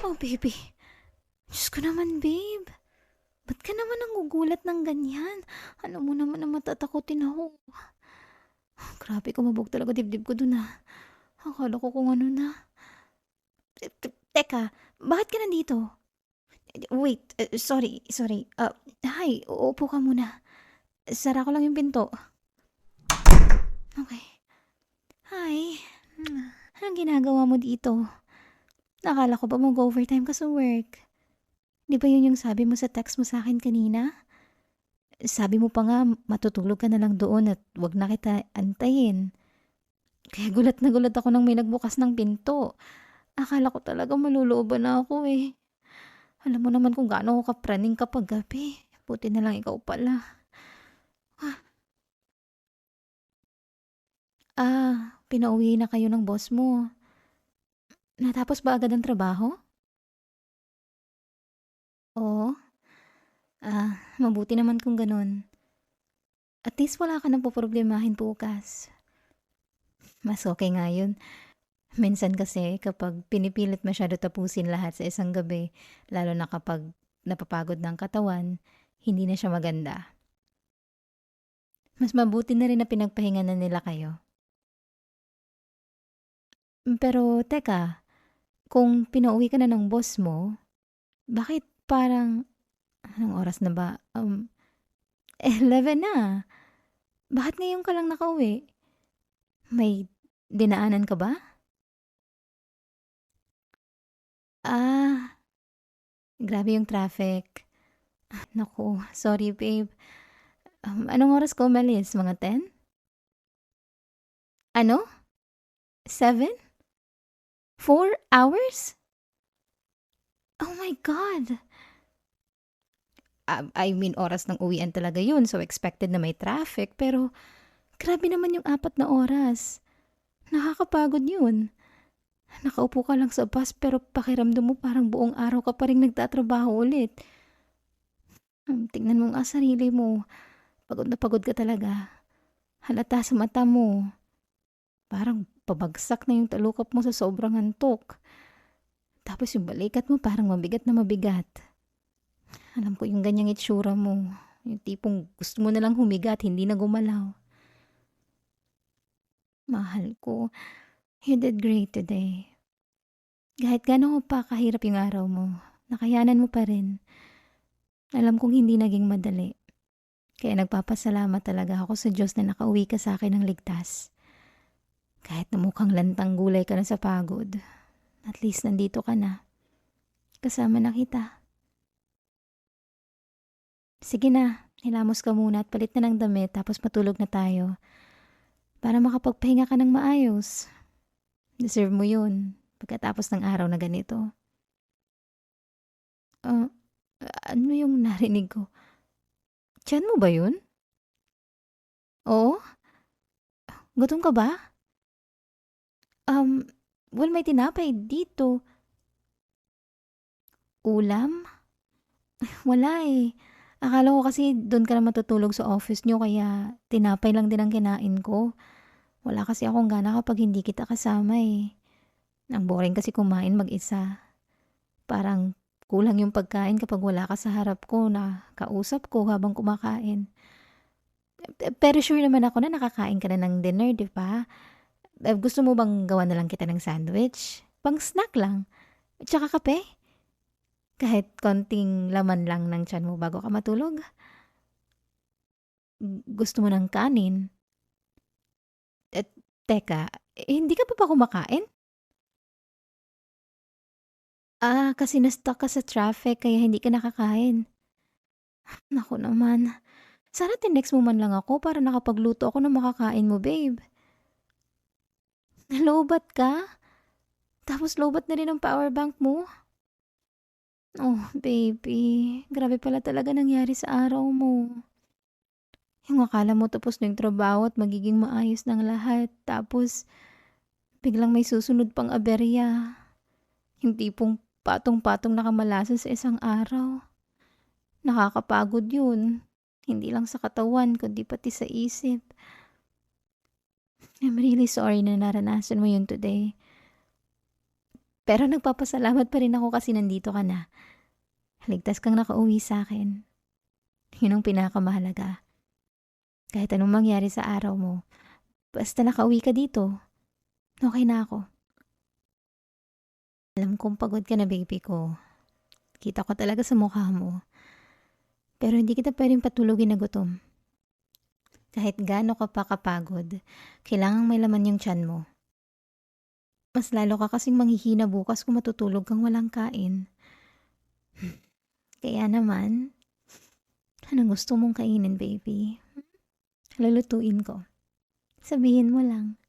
Oh, baby. Diyos ko naman, babe. Ba't ka naman nangugulat ng ganyan? Alam mo naman na matatakotin ako. Grabe, kumabog talaga dibdib ko dun ah. Akala ko kung ano na. Teka, bakit ka nandito? Wait, sorry. Hi, uupo ka muna. Sara ko lang yung pinto. Okay. Hi. Anong ginagawa mo dito? Nakala ko ba mag-overtime ka sa work? Di ba yun yung sabi mo sa text mo sa akin kanina? Sabi mo pa nga matutulog ka na lang doon at wag na kita antayin. Kaya gulat na gulat ako nang may nagbukas ng pinto. Akala ko talaga malulooban na ako eh. Alam mo naman kung gaano ako kapraning kapag gabi. Buti na lang ikaw pala. Ah, pinauwi na kayo ng boss mo. Natapos ba agad ang trabaho? Oo. Mabuti naman kung ganun. At least wala ka nang poproblemahin bukas. Mas okay nga yun. Minsan kasi kapag pinipilit masyado tapusin lahat sa isang gabi, lalo na kapag napapagod ng katawan, hindi na siya maganda. Mas mabuti na rin na pinagpahinga na nila kayo. Pero teka, kung pinauwi ka na ng boss mo, bakit parang, anong oras na ba? 11 na. Bakit ngayon ka lang nakauwi? May dinaanan ka ba? Ah, grabe yung traffic. Naku, sorry babe. Anong oras ko umalis? Mga 10? Ano? 7? 4 hours? Oh my God! I mean, oras ng uwian talaga yun, so expected na may traffic. Pero, grabe naman yung 4 na oras. Nakakapagod yun. Nakaupo ka lang sa bus pero pakiramdam mo parang buong araw ka pa rin nagtatrabaho ulit. Tingnan mo nga sarili mo. Pagod na pagod ka talaga. Halata sa mata mo. Parang pabagsak na yung talukap mo sa sobrang antok. Tapos yung balikat mo parang mabigat na mabigat. Alam ko yung ganyang itsura mo. Yung tipong gusto mo na lang humiga at hindi na gumalaw. Mahal ko, you did great today. Kahit gaano pa kahirap yung araw mo, nakayanan mo pa rin. Alam kong hindi naging madali. Kaya nagpapasalamat talaga ako sa Diyos na nakauwi ka sa akin ng ligtas. Kahit na mukhang lantang gulay ka na sa pagod, at least nandito ka na. Kasama na kita. Sige na, hilamos ka muna at palit na ng damit tapos matulog na tayo. Para makapagpahinga ka ng maayos. Deserve mo yun pagkatapos ng araw na ganito. Ah, ano yung narinig ko? Tiyan mo ba yun? Oo? Gutom ka ba? Um, well, may tinapay dito. Ulam? Wala eh. Akala ko kasi doon ka na matutulog sa office nyo kaya tinapay lang din ang kinain ko. Wala kasi akong gana kapag hindi kita kasama eh. Ang boring kasi kumain mag-isa. Parang kulang yung pagkain kapag wala ka sa harap ko na kausap ko habang kumakain. Pero sure naman ako na nakakain ka na ng dinner, di ba? Gusto mo bang gawa na lang kita ng sandwich? Pang snack lang. Tsaka kape? Kahit konting laman lang ng tiyan mo bago ka matulog? Gusto mo ng kanin? Teka, hindi ka pa ba kumakain? Kasi na-stuck ka sa traffic kaya hindi ka nakakain. Naku naman. Sana tinext mo man lang ako para nakapagluto ako ng makakain mo, babe. Nalobat ka? Tapos lobat na rin ang power bank mo? Oh, baby. Grabe pala talaga nangyari sa araw mo. Yung akala mo tapos na yung trabaho at magiging maayos ng lahat. Tapos, biglang may susunod pang aberya. Yung tipong patong-patong na kamalasan sa isang araw. Nakakapagod yun. Hindi lang sa katawan, kundi pati sa isip. I'm really sorry na naranasan mo yun today. Pero nagpapasalamat pa rin ako kasi nandito ka na. Ligtas kang nakauwi sa'kin. Yun ang pinakamahalaga. Kahit anong mangyari sa araw mo, basta nakauwi ka dito, okay na ako. Alam kong pagod ka na, baby ko. Kita ko talaga sa mukha mo. Pero hindi kita puwedeng patulugin na gutom. Kahit gaano ka pa kapagod, kailangang may laman yung tiyan mo. Mas lalo ka kasing manghihina bukas kung matutulog kang walang kain. Kaya naman, anong gusto mong kainin, baby? Lulutuin ko. Sabihin mo lang.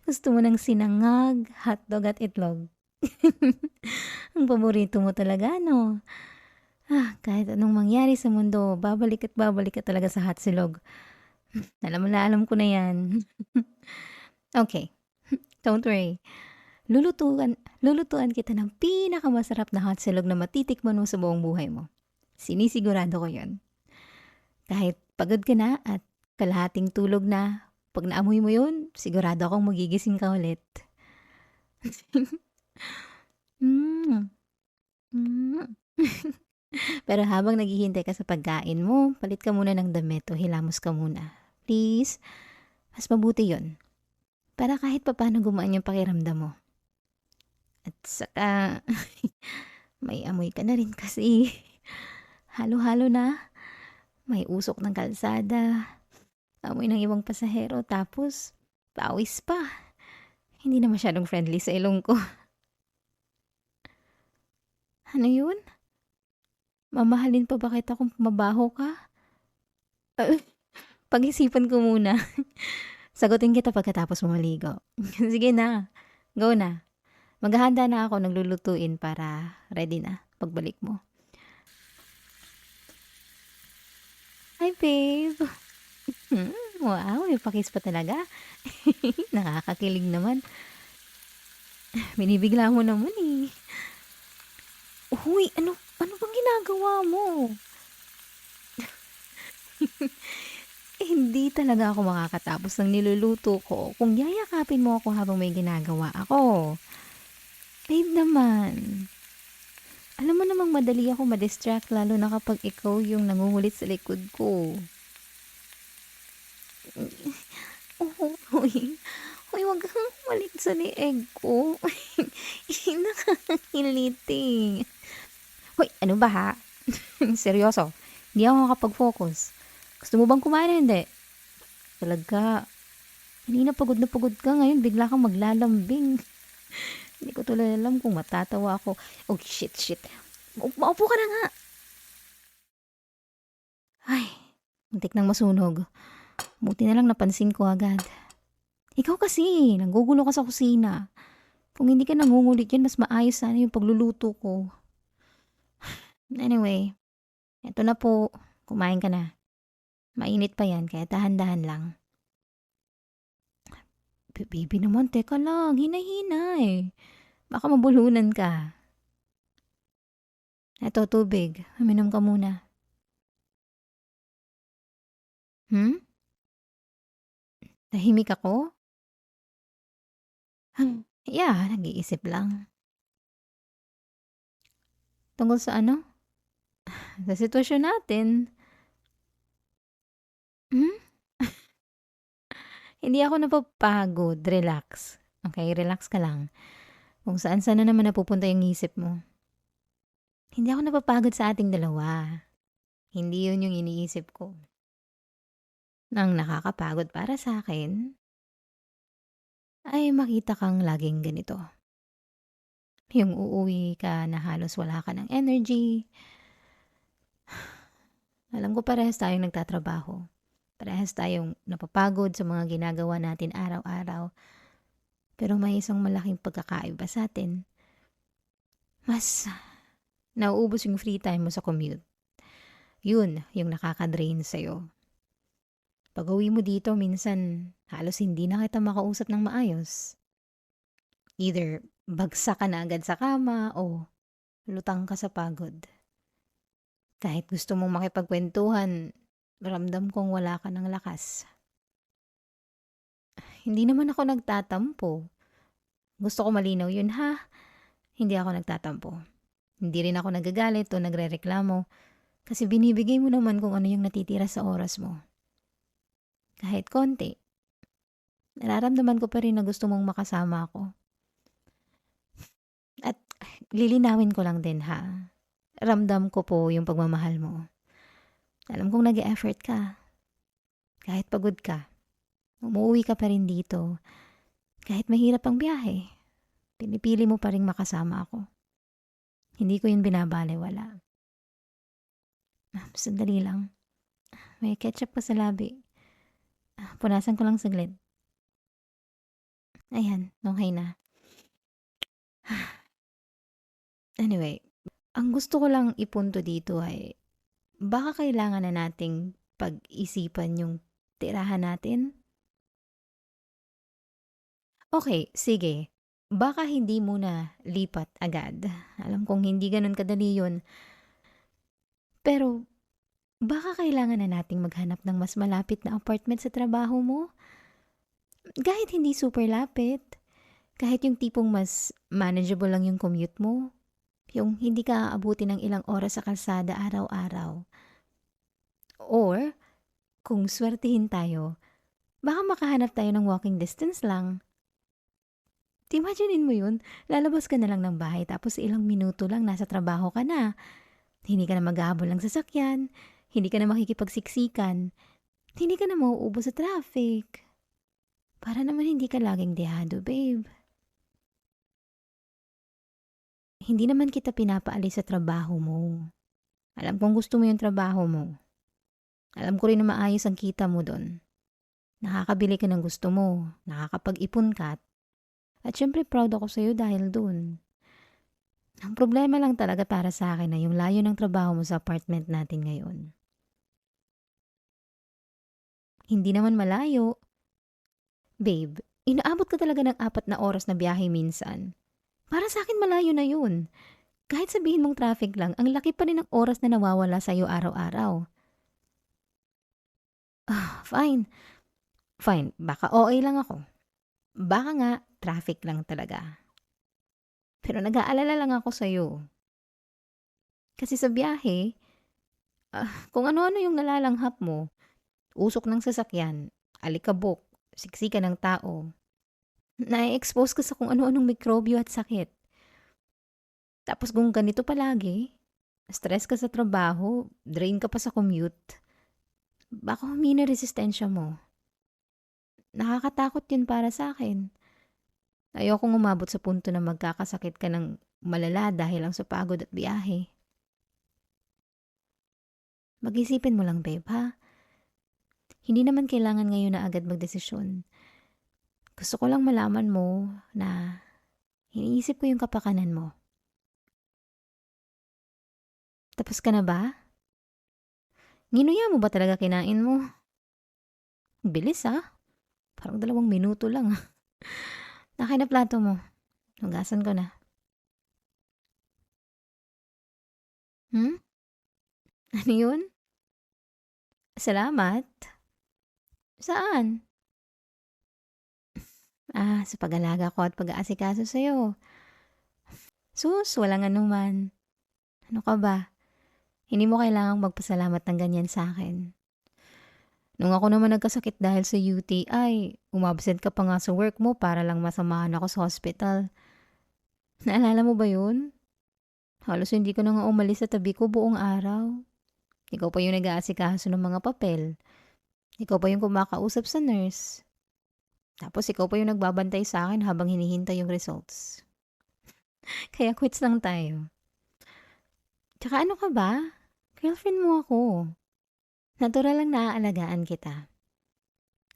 Gusto mo ng sinangag, hotdog at itlog. Ang paborito mo talaga, no? Kahit anong mangyari sa mundo, babalik at babalik ka talaga sa hotsilog. Alam mo na, alam ko na yan. Okay, don't worry. Lulutuan kita ng pinakamasarap na hotsilog na matitikman mo sa buong buhay mo. Sinisigurado ko yun. Kahit pagod ka na at kalahating tulog na, pag naamoy mo yun, sigurado akong magigising ka ulit. Mm. Mm. Pero habang naghihintay ka sa pagkain mo, palit ka muna ng damit o hilamos ka muna. Please, mas mabuti yun. Para kahit papaano gumaan yung pakiramdam mo. At saka, may amoy ka na rin kasi. Halo-halo na. May usok ng kalsada. Amoy ng ibang pasahero. Tapos, pawis pa. Hindi na masyadong friendly sa ilong ko. Ano yun? Mamahalin pa ba kita kung mabaho ka? Pag-isipan ko muna. Sagutin kita pagkatapos mo maligo. Sige na. Go na. Maghahanda na ako ng lulutuin para ready na pagbalik mo. Hi, babe. Wow, may pakis pa talaga. Nakakakilig naman. Binibigla mo naman eh. Uy, ano bang ginagawa mo? Hindi talaga ako makakatapos ng niluluto ko kung yayakapin mo ako habang may ginagawa ako. Babe naman, alam mo namang madali ako ma-distract lalo na kapag ikaw yung nangungulit sa likod ko. Uy, wag kang malit sa lieg ko. Nakakakiliti. Hoy, ano ba ha? Seryoso, hindi ako makapag-focus. Gusto mo bang kumain o hindi? Talaga, kanina pagod na pagod ka, ngayon bigla kang maglalambing. Hindi ko tuloy alam kung matatawa ako. Oh, shit. Maupo ka na nga. Ay, muntik nang masunog. Buti na lang napansin ko agad. Ikaw kasi, nanggugulo ka sa kusina. Kung hindi ka nangungulit yan, mas maayos sana yung pagluluto ko. Anyway, eto na po. Kumain ka na. Mainit pa yan, kaya dahan-dahan lang. Baby naman, teka lang. Hina-hina eh. Baka mabulunan ka. Eto, tubig. Uminom ka muna. Tahimik ako? Yeah, nag-iisip lang. Tungkol sa ano? Sa sitwasyon natin. Hindi ako napapagod. Relax. Okay, relax ka lang. Kung saan-saan na naman napupunta yung isip mo. Hindi ako napapagod sa ating dalawa. Hindi yun yung iniisip ko. Ang nakakapagod para sa akin ay makita kang laging ganito. Yung uuwi ka na halos wala ka ng energy. Alam ko parehas tayong nagtatrabaho. Parehas tayong napapagod sa mga ginagawa natin araw-araw. Pero may isang malaking pagkakaiba sa atin. Mas nauubos yung free time mo sa commute. Yun yung nakaka-drain sa'yo. Pag uwi mo dito, minsan halos hindi na kita makausap ng maayos. Either bagsak ka na agad sa kama o lutang ka sa pagod. Kahit gusto mong makipagkwentuhan, ramdam kong wala ka ng lakas. Hindi naman ako nagtatampo. Gusto ko malinaw yun ha, hindi ako nagtatampo. Hindi rin ako nagagalit o nagrereklamo kasi binibigay mo naman kung ano yung natitira sa oras mo. Kahit konti, nararamdaman ko pa rin na gusto mong makasama ako. At lilinawin ko lang din ha, ramdam ko po yung pagmamahal mo. Alam kong nag-e-effort ka, kahit pagod ka. Umuwi ka pa rin dito, kahit mahirap ang biyahe. Pinipili mo pa rin makasama ako. Hindi ko yun binabalewala. Sandali lang. May ketchup pa sa labi. Punasan ko lang saglit. Ayan, okay na. Anyway, ang gusto ko lang ipunto dito ay baka kailangan na nating pag-isipan yung tirahan natin. Okay, sige. Baka hindi muna lipat agad. Alam kong hindi ganun kadali yun. Pero baka kailangan na nating maghanap ng mas malapit na apartment sa trabaho mo. Kahit hindi super lapit. Kahit yung tipong mas manageable lang yung commute mo. Yung hindi ka aabuti ng ilang oras sa kalsada araw-araw. Or, kung swertihin tayo, baka makahanap tayo ng walking distance lang. Imaginein mo yun, lalabas ka na lang ng bahay tapos ilang minuto lang nasa trabaho ka na. Hindi ka na maghahabol ng sasakyan, hindi ka na makikipagsiksikan, hindi ka na mauubos sa traffic. Para naman hindi ka laging dehado, babe. Hindi naman kita pinapaalis sa trabaho mo. Alam kong gusto mo yung trabaho mo. Alam ko rin na maayos ang kita mo doon. Nakakabili ka ng gusto mo, nakakapag-ipon ka, at syempre proud ako sa'yo dahil doon. Ang problema lang talaga para sa akin na yung layo ng trabaho mo sa apartment natin ngayon. Hindi naman malayo. Babe, inaabot ka talaga ng 4 na oras na biyahe minsan. Para sa akin malayo na yun. Kahit sabihin mong traffic lang, ang laki pa rin ng oras na nawawala sa'yo araw-araw. Fine. Fine, baka OA lang ako. Baka nga, traffic lang talaga. Pero nag-aalala lang ako sa'yo. Kasi sa biyahe, kung ano-ano yung nalalanghap mo, usok ng sasakyan, alikabok, siksika ng tao, na-expose ka sa kung ano-anong mikrobyo at sakit. Tapos kung ganito palagi, stress ka sa trabaho, drain ka pa sa commute, baka humina resistensya mo. Nakakatakot yun para sa akin. Ayokong umabot sa punto na magkakasakit ka ng malala dahil lang sa pagod at biyahe. Mag-isipin mo lang, babe, ha? Hindi naman kailangan ngayon na agad magdesisyon. Gusto ko lang malaman mo na iniisip ko yung kapakanan mo. Tapos ka na ba? Ginuya mo ba talaga kinain mo? Bilis ah. Parang 2 minuto lang ah. Nakain na plato mo. Hugasan ko na. Hmm? Ano yun? Salamat? Saan? Sa pag-alaga ko at pag-aasikaso sa'yo. Sus, walang anuman. Ano ka ba? Hindi mo kailangang magpasalamat ng ganyan sa akin. Nung ako naman nagkasakit dahil sa UTI, umabsent ka pa nga sa work mo para lang masamahan ako sa hospital. Naalala mo ba yun? Halos hindi ko na nga umalis sa tabi ko buong araw. Ikaw pa yung nag-aasikaso ng mga papel. Ikaw pa yung kumakausap sa nurse. Tapos ikaw pa yung nagbabantay sa akin habang hinihintay yung results. Kaya quits lang tayo. Tsaka ano ka ba? Girlfriend mo ako. Natural lang naaalagaan kita.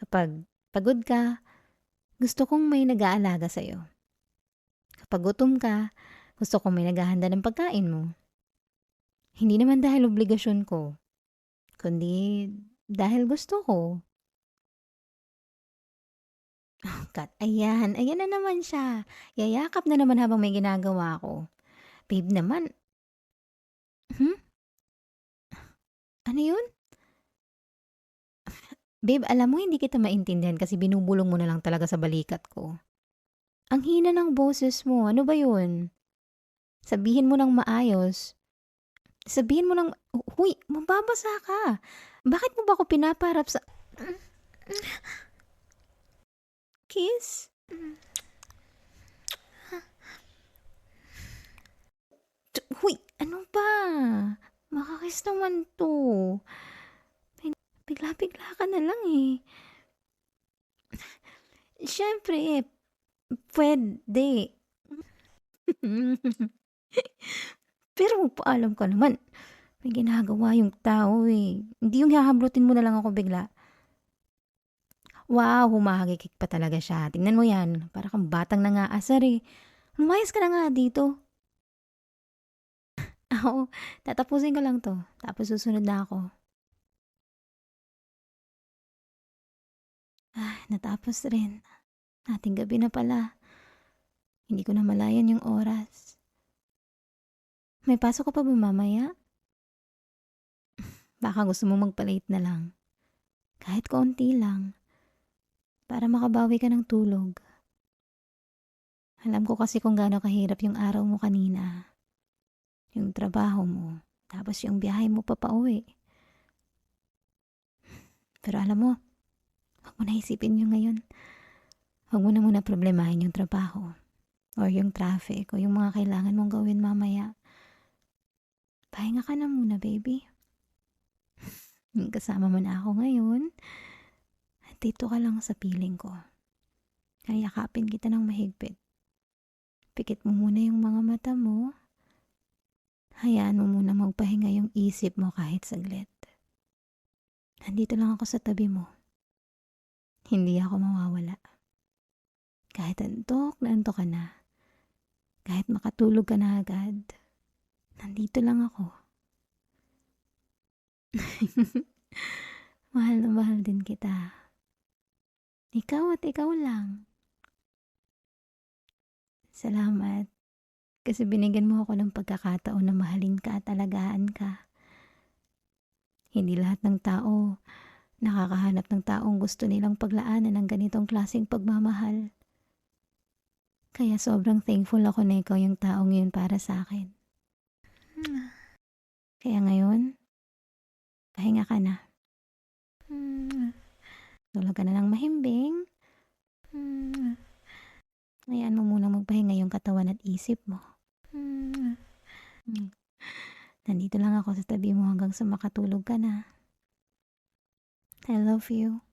Kapag pagod ka, gusto kong may nag-aalaga sa'yo. Kapag gutom ka, gusto kong may naghahanda ng pagkain mo. Hindi naman dahil obligasyon ko, kundi dahil gusto ko. Oh God, ayan. Ayan na naman siya. Yayakap na naman habang may ginagawa ko. Babe naman. Hmm? Ano yun? Babe, alam mo hindi kita maintindihan kasi binubulong mo na lang talaga sa balikat ko. Ang hina ng boses mo, ano ba yun? Sabihin mo ng maayos. Sabihin mo ng, "Huy, mababasa ka. Bakit mo ba ako pinapaharap sa kiss?" Huy, ano ba? Maka-kiss naman 'to. Bigla-bigla ka na lang, eh. Siyempre, puwede. Pero paalam ka naman, may ginagawa yung tao, eh. Hindi yung hahablutin mo na lang ako bigla. Wow, humahagikik pa talaga siya. Tingnan mo 'yan, para kang batang nangaasar, eh. Lumayas ka na nga dito. Oo, tatapusin ko lang 'to, tapos susunod na ako. Natapos rin. Hating gabi na pala. Hindi ko namalayan yung oras. May pasok ka pa ba mamaya? Baka gusto mong magpa-late na lang. Kahit konti lang, para makabawi ka ng tulog. Alam ko kasi kung gaano kahirap yung araw mo kanina. Yung trabaho mo, tapos yung biyahe mo papauwi. Pero alam mo, huwag mo na isipin yung ngayon. Huwag mo na muna problemahin yung trabaho, or yung traffic, o yung mga kailangan mong gawin mamaya. Pahinga ka na muna, baby. Kasama mo na ako ngayon. At dito ka lang sa piling ko. Kayakapin kita ng mahigpit. Pikit mo muna yung mga mata mo. Hayaan mo muna magpahinga yung isip mo kahit saglit. Nandito lang ako sa tabi mo. Hindi ako mawawala. Kahit antok na antok ka na. Kahit makatulog ka na agad. Nandito lang ako. Mahal na mahal din kita. Ikaw at ikaw lang. Salamat. Kasi binigyan mo ako ng pagkakataon na mahalin ka at alagaan ka. Hindi lahat ng tao nakakahanap ng taong gusto nilang paglaanan ng ganitong klaseng pagmamahal. Kaya sobrang thankful ako na ikaw yung taong yun para sa akin. Kaya ngayon, pahinga ka na. Tulog ka na ng mahimbing. Hayaan mo munang magpahinga yung katawan at isip mo. Nandito lang ako sa tabi mo hanggang sa makatulog ka na. I love you.